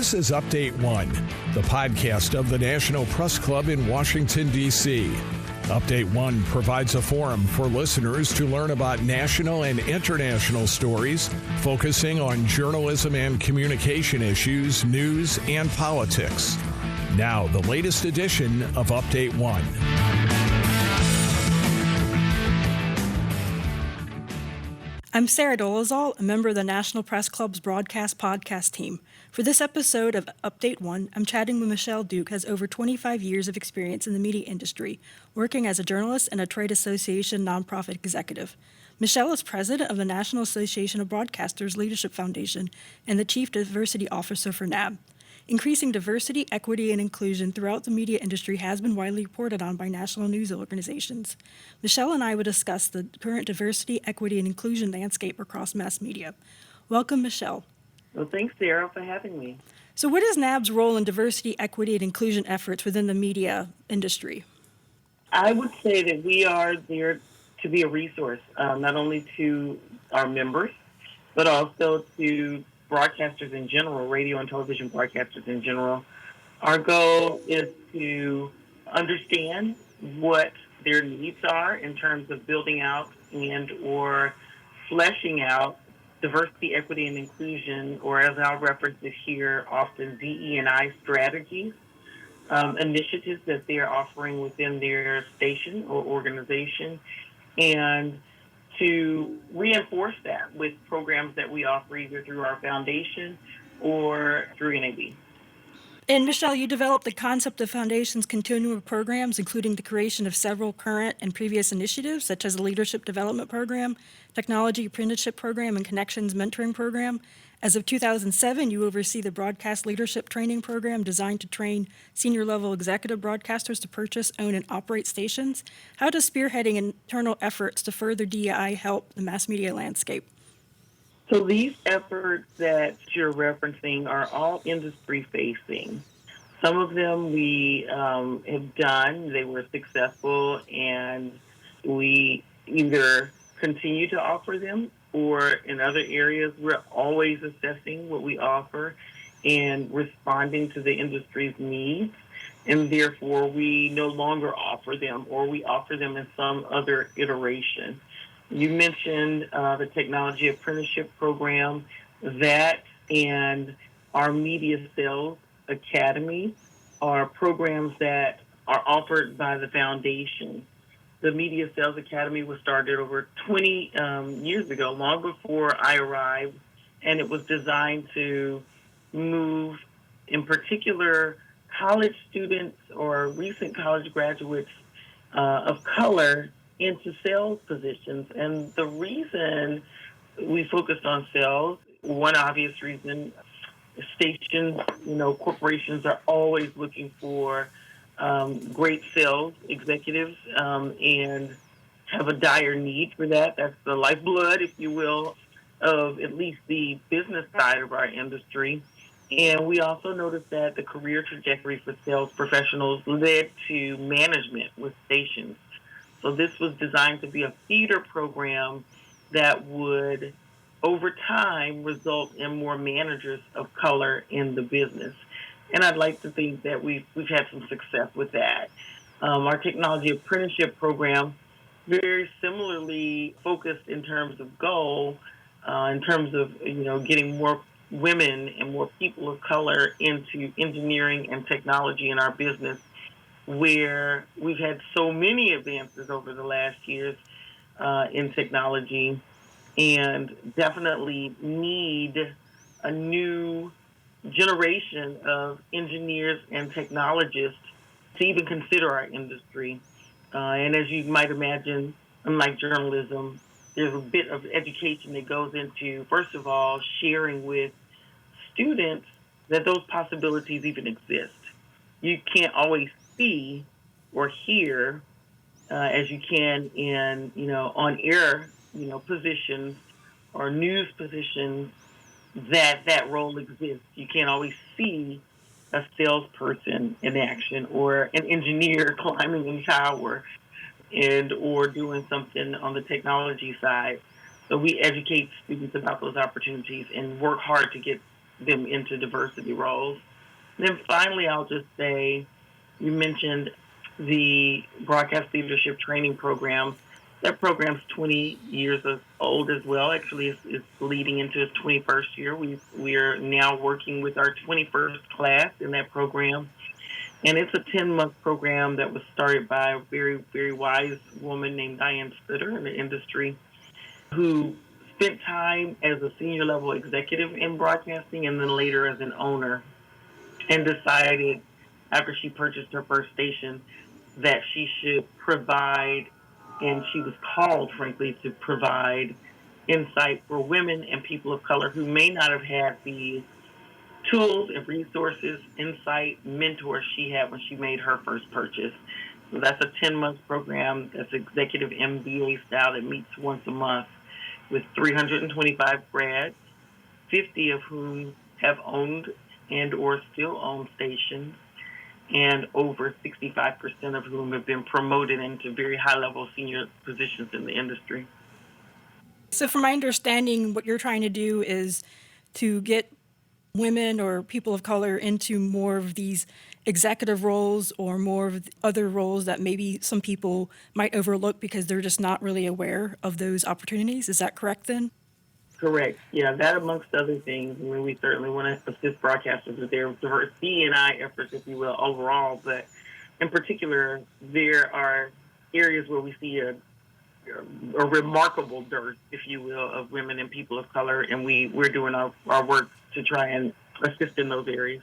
This is Update One, the podcast of the National Press Club in Washington, D.C. Update One provides a forum for listeners to learn about national and international stories, focusing on journalism and communication issues, news, and politics. Now, the latest edition of Update One. I'm Sarah Dolezal, a member of the National Press Club's broadcast podcast team. For this episode of Update One, I'm chatting with Michelle Duke, who has over 25 years of experience in the media industry, working as a journalist and a trade association nonprofit executive. Michelle is president of the National Association of Broadcasters Leadership Foundation and the chief diversity officer for NAB. Increasing diversity, equity, and inclusion throughout the media industry has been widely reported on by national news organizations. Michelle and I will discuss the current diversity, equity, and inclusion landscape across mass media. Welcome, Michelle. Well, thanks, Sarah, for having me. So what is NAB's role in diversity, equity, and inclusion efforts within the media industry? I would say that we are there to be a resource, not only to our members, but also to broadcasters in general, radio and television broadcasters in general. Our goal is to understand what their needs are in terms of building out and or fleshing out diversity, equity, and inclusion, or as I'll reference it here, often DE&I strategies, initiatives that they're offering within their station or organization, and to reinforce that with programs that we offer either through our foundation or through NAB. And Michelle, you developed the concept of Foundation's continuum of programs, including the creation of several current and previous initiatives, such as the Leadership Development Program, Technology Apprenticeship Program, and Connections Mentoring Program. As of 2007, you oversee the Broadcast Leadership Training Program designed to train senior-level executive broadcasters to purchase, own, and operate stations. How does spearheading internal efforts to further DEI help the mass media landscape? So these efforts that you're referencing are all industry-facing. Some of them we have done, they were successful, and we either continue to offer them, or in other areas, we're always assessing what we offer and responding to the industry's needs, and therefore we no longer offer them, or we offer them in some other iteration. You mentioned the Technology Apprenticeship Program. That and our Media Sales Academy are programs that are offered by the foundation. The Media Sales Academy was started over 20 years ago, long before I arrived, and it was designed to move, in particular, college students or recent college graduates of color into sales positions. And the reason we focused on sales, one obvious reason, stations, corporations are always looking for great sales executives and have a dire need for that. That's the lifeblood, if you will, of at least the business side of our industry. And we also noticed that the career trajectory for sales professionals led to management with stations. So this was designed to be a feeder program that would, over time, result in more managers of color in the business. And I'd like to think that we've had some success with that. Our Technology Apprenticeship Program, very similarly focused in terms of goal, in terms of getting more women and more people of color into engineering and technology in our business, where we've had so many advances over the last years in technology, and definitely need a new generation of engineers and technologists to even consider our industry. And as you might imagine, unlike journalism, there's a bit of education that goes into, first of all, sharing with students that those possibilities even exist. You can't always see or hear as you can in on-air positions or news positions that role exists. You can't always see a salesperson in action or an engineer climbing a tower or doing something on the technology side. So we educate students about those opportunities and work hard to get them into diversity roles. And then finally, I'll just say, you mentioned the broadcast leadership training program. That program's 20 years old as well. Actually, it's leading into its 21st year. We are now working with our 21st class in that program. And it's a 10-month program that was started by a very, very wise woman named Diane Spitter in the industry, who spent time as a senior level executive in broadcasting and then later as an owner, and decided after she purchased her first station that she should provide, and she was called, frankly, to provide insight for women and people of color who may not have had the tools and resources, insight, mentors she had when she made her first purchase. So that's a 10-month program that's executive MBA style that meets once a month with 325 grads, 50 of whom have owned and or still own stations, and over 65% of whom have been promoted into very high-level senior positions in the industry. So from my understanding, what you're trying to do is to get women or people of color into more of these executive roles or more of other roles that maybe some people might overlook because they're just not really aware of those opportunities. Is that correct then? Correct. Yeah, that amongst other things. I mean, we certainly want to assist broadcasters with their diverse D&I efforts, if you will, overall. But in particular, there are areas where we see a remarkable dearth, if you will, of women and people of color, and we're doing our work to try and assist in those areas.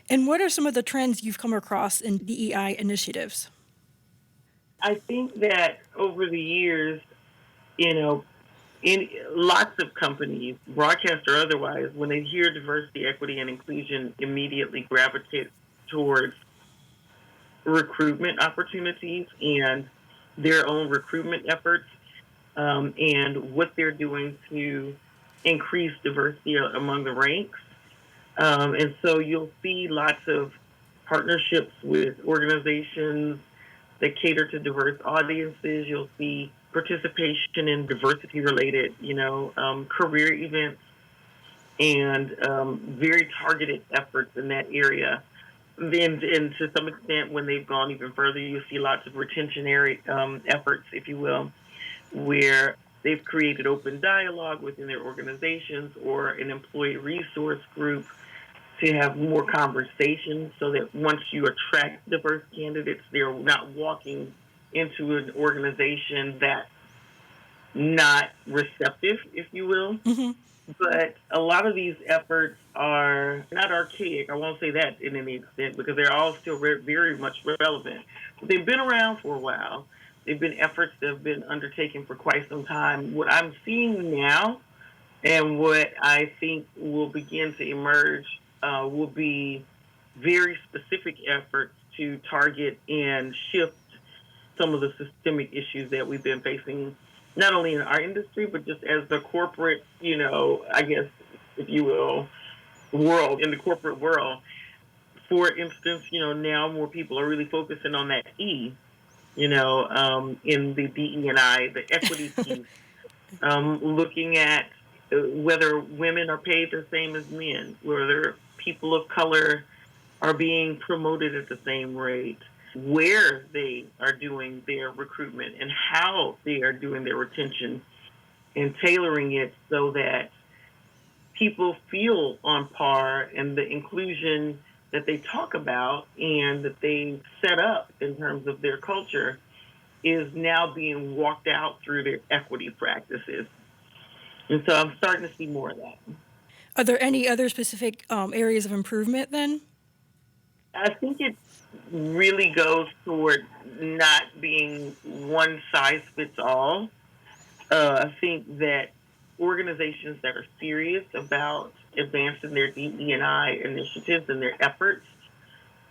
And what are some of the trends you've come across in DEI initiatives? I think that over the years, in lots of companies, broadcast or otherwise, when they hear diversity, equity, and inclusion, immediately gravitate towards recruitment opportunities and their own recruitment efforts, and what they're doing to increase diversity among the ranks. And so you'll see lots of partnerships with organizations that cater to diverse audiences. You'll see participation in diversity-related, career events, and very targeted efforts in that area. Then, and to some extent, when they've gone even further, you see lots of retentionary efforts, if you will, where they've created open dialogue within their organizations or an employee resource group to have more conversations so that once you attract diverse candidates, they're not walking into an organization that's not receptive, if you will. Mm-hmm. But a lot of these efforts are not archaic. I won't say that in any extent because they're all still very much relevant. But they've been around for a while. They've been efforts that have been undertaken for quite some time. What I'm seeing now and what I think will begin to emerge will be very specific efforts to target and shift some of the systemic issues that we've been facing, not only in our industry, but just as the corporate, I guess, if you will, world, in the corporate world. For instance, now more people are really focusing on that E, in the DE&I, the equity piece, looking at whether women are paid the same as men, whether people of color are being promoted at the same rate, where they are doing their recruitment and how they are doing their retention, and tailoring it so that people feel on par and the inclusion that they talk about and that they set up in terms of their culture is now being walked out through their equity practices. And so I'm starting to see more of that. Are there any other specific areas of improvement then? I think it really goes toward not being one size fits all. I think that organizations that are serious about advancing their DE&I initiatives and their efforts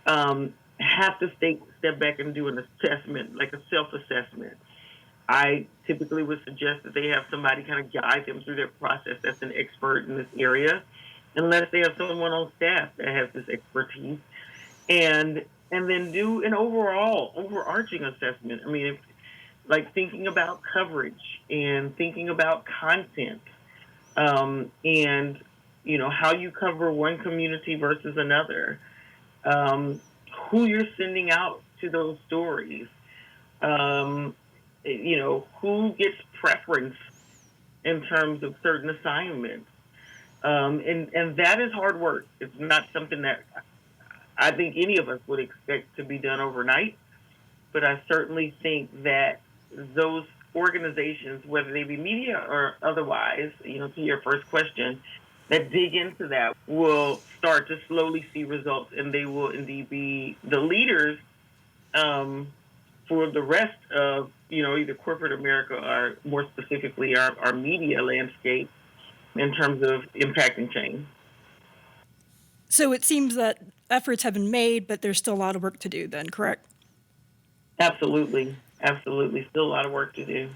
have to step back and do an assessment, like a self-assessment. I typically would suggest that they have somebody kind of guide them through their process that's an expert in this area, unless they have someone on staff that has this expertise, and then do an overarching assessment. I mean, thinking about coverage and thinking about content, and how you cover one community versus another, who you're sending out to those stories, who gets preference in terms of certain assignments. And that is hard work. It's not something that I think any of us would expect to be done overnight. But I certainly think that those organizations, whether they be media or otherwise, to your first question, that dig into that will start to slowly see results, and they will indeed be the leaders for the rest of, either corporate America or more specifically our media landscape in terms of impacting change. So it seems that efforts have been made, but there's still a lot of work to do then, correct? Absolutely. Absolutely. Still a lot of work to do.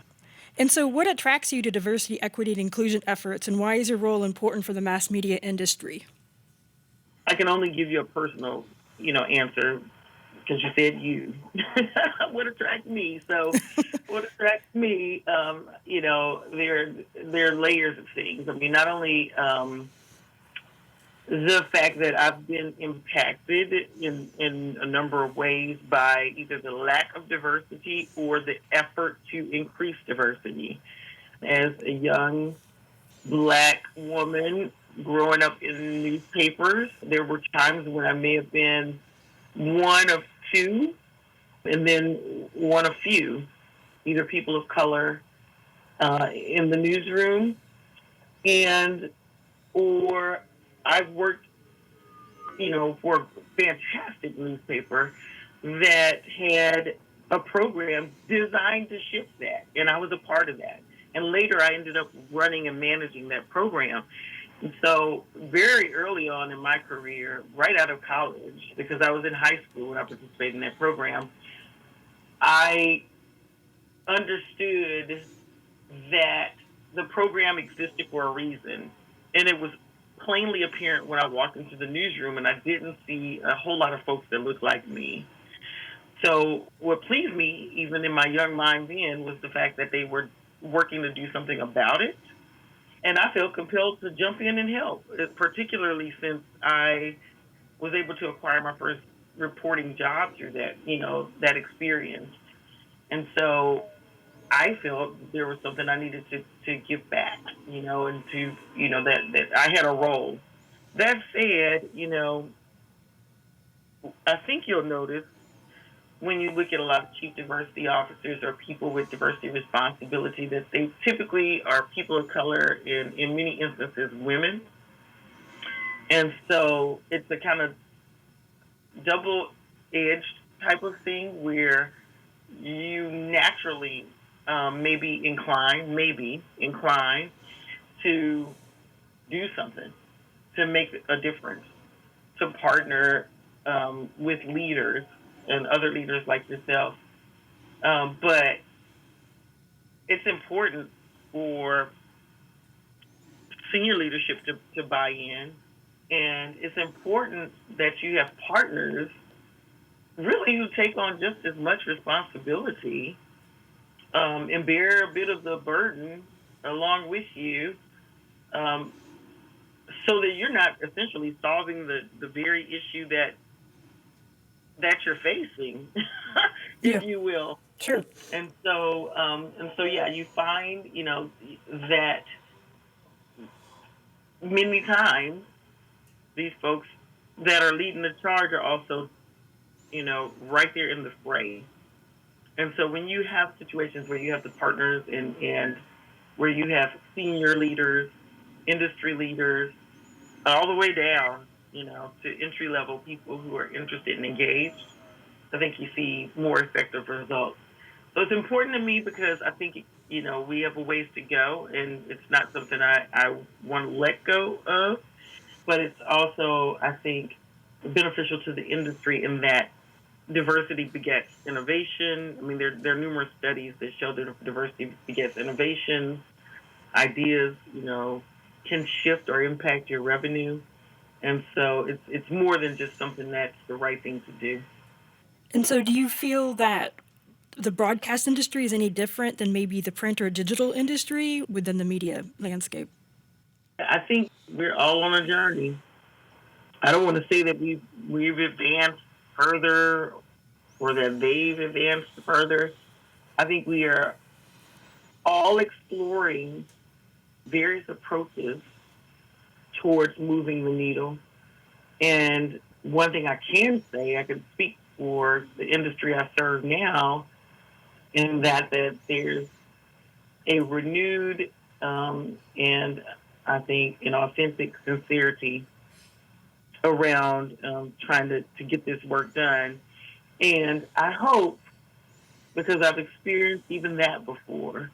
And so what attracts you to diversity, equity, and inclusion efforts, and why is your role important for the mass media industry? I can only give you a personal, answer, because you said you. What attracts me? So what attracts me, there are layers of things. I mean, not only the fact that I've been impacted in a number of ways by either the lack of diversity or the effort to increase diversity. As a young Black woman growing up in newspapers, there were times when I may have been one of two and then one of few, either people of color in the newsroom or I've worked, for a fantastic newspaper that had a program designed to shift that, and I was a part of that. And later I ended up running and managing that program. And so very early on in my career, right out of college, because I was in high school when I participated in that program, I understood that the program existed for a reason. And it was plainly apparent when I walked into the newsroom and I didn't see a whole lot of folks that looked like me. So what pleased me, even in my young mind then, was the fact that they were working to do something about it. And I felt compelled to jump in and help, particularly since I was able to acquire my first reporting job through that experience. And so I felt there was something I needed to give back, and to, that I had a role. That said, I think you'll notice when you look at a lot of chief diversity officers or people with diversity responsibility that they typically are people of color, in many instances women. And so it's a kind of double-edged type of thing where you naturally may be inclined to do something, to make a difference, to partner with leaders and other leaders like yourself. But it's important for senior leadership to buy in, and it's important that you have partners really who take on just as much responsibility and bear a bit of the burden along with you, so that you're not essentially solving the very issue that you're facing, if you will. Sure. And so, yeah, you find, that many times these folks that are leading the charge are also, right there in the fray. And so when you have situations where you have the partners and where you have senior leaders, industry leaders, all the way down, to entry-level people who are interested and engaged, I think you see more effective results. So it's important to me because I think, we have a ways to go, and it's not something I want to let go of, but it's also, I think, beneficial to the industry in that diversity begets innovation. I mean, there are numerous studies that show that diversity begets innovation. Ideas, can shift or impact your revenue. And so it's more than just something that's the right thing to do. And so do you feel that the broadcast industry is any different than maybe the print or digital industry within the media landscape? I think we're all on a journey. I don't want to say that we've advanced further or that they've advanced further. I think we are all exploring various approaches towards moving the needle. And one thing I can say, I can speak for the industry I serve now, in that there's a renewed and I think an authentic sincerity around trying to get this work done. And I hope, because I've experienced even that before,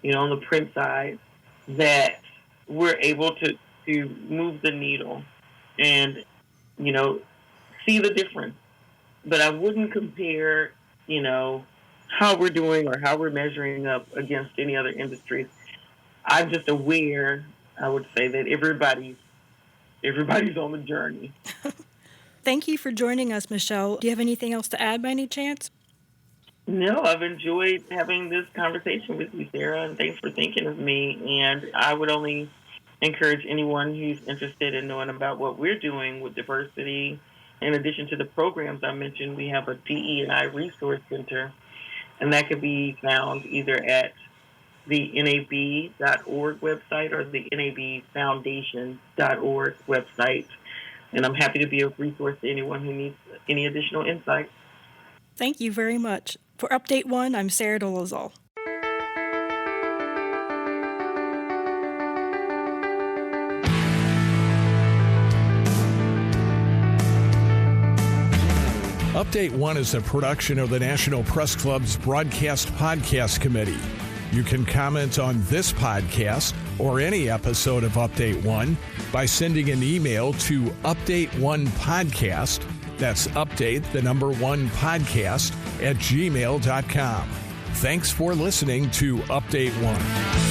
on the print side, that we're able to move the needle and, see the difference. But I wouldn't compare, how we're doing or how we're measuring up against any other industries. I'm just aware, I would say, that everybody's on the journey. Thank you for joining us, Michelle. Do you have anything else to add by any chance? No, I've enjoyed having this conversation with you, Sarah, and thanks for thinking of me. And I would only encourage anyone who's interested in knowing about what we're doing with diversity. In addition to the programs I mentioned, we have a DE&I resource center, and that can be found either at the NAB.org website or the NABfoundation.org website. And I'm happy to be a resource to anyone who needs any additional insight. Thank you very much. For Update 1, I'm Sarah Dolezal. Update 1 is a production of the National Press Club's Broadcast Podcast Committee. You can comment on this podcast or any episode of Update 1 by sending an email to update1podcast, that's update the number 1 podcast @gmail.com. Thanks for listening to Update 1.